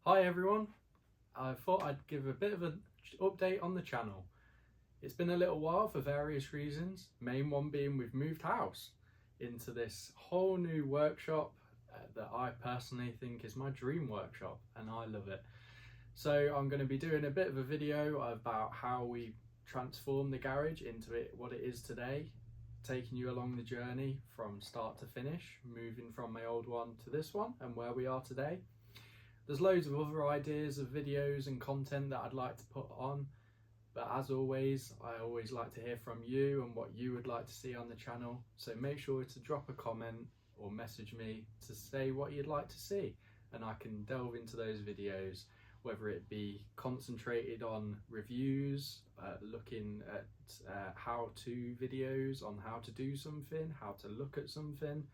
Hi everyone, I thought I'd give a bit of an update on the channel. It's been a little while for various reasons, main one being we've moved house into this whole new workshop that I personally think is my dream workshop and I love it. So I'm going to be doing a bit of a video about how we transformed the garage into what it is today, taking you along the journey from start to finish, moving from my old one to this one and where we are today. There's loads of other ideas of videos and content that I'd like to put on, but as always, I always like to hear from you and what you would like to see on the channel. So make sure to drop a comment or message me to say what you'd like to see, and I can delve into those videos, whether it be concentrated on reviews, looking at how-to videos on how to do something, how to look at something,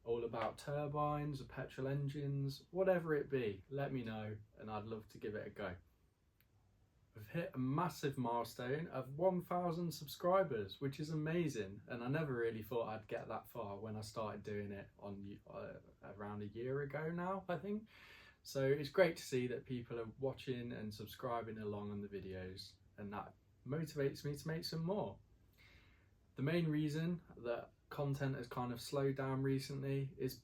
all about turbines or petrol engines, whatever it be, let me know and I'd love to give it a go. We've hit a massive milestone of 1,000 subscribers, which is amazing, and I never really thought I'd get that far when I started doing it on around a year ago now, I think. So it's great to see that people are watching and subscribing along on the videos, and that motivates me to make some more. The main reason that content has kind of slowed down recently is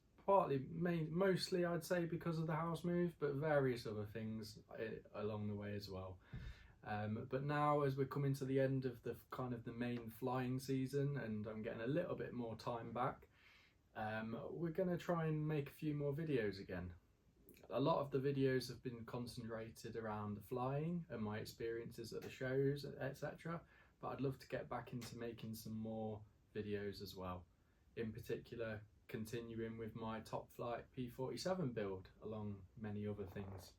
mostly I'd say because of the house move, but various other things along the way as well. But now, as we're coming to the end of the main flying season and I'm getting a little bit more time back, we're going to try and make a few more videos again. A lot of the videos have been concentrated around the flying and my experiences at the shows, etc. But I'd love to get back into making some more videos as well. In particular, continuing with my Top Flight P47 build, along many other things.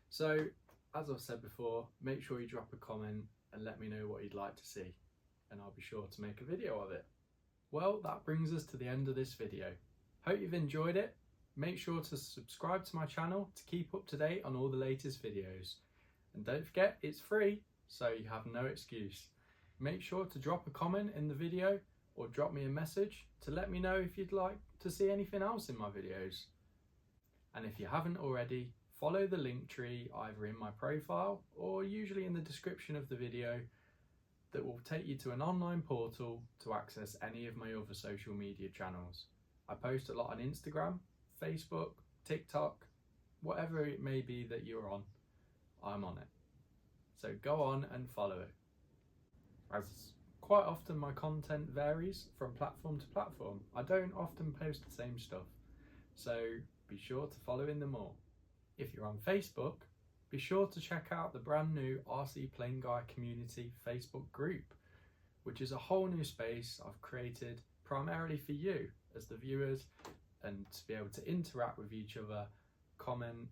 So, as I've said before, make sure you drop a comment and let me know what you'd like to see, and I'll be sure to make a video of it. Well, that brings us to the end of this video. Hope you've enjoyed it. Make sure to subscribe to my channel to keep up to date on all the latest videos. And don't forget, it's free, so you have no excuse. Make sure to drop a comment in the video or drop me a message to let me know if you'd like to see anything else in my videos. And if you haven't already, follow the link tree either in my profile or usually in the description of the video that will take you to an online portal to access any of my other social media channels. I post a lot on Instagram, Facebook, TikTok, whatever it may be that you're on, I'm on it. So go on and follow it. As quite often my content varies from platform to platform. I don't often post the same stuff, so be sure to follow in them all. If you're on Facebook, be sure to check out the brand new RC Plane Guy Community Facebook group, which is a whole new space I've created primarily for you as the viewers, and to be able to interact with each other, comment,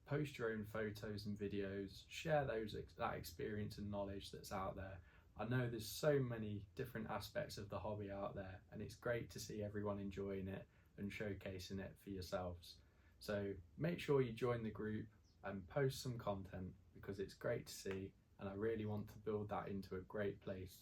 post your own photos and videos, share that experience and knowledge that's out there. I know there's so many different aspects of the hobby out there, and it's great to see everyone enjoying it and showcasing it for yourselves. So make sure you join the group and post some content, because it's great to see and I really want to build that into a great place.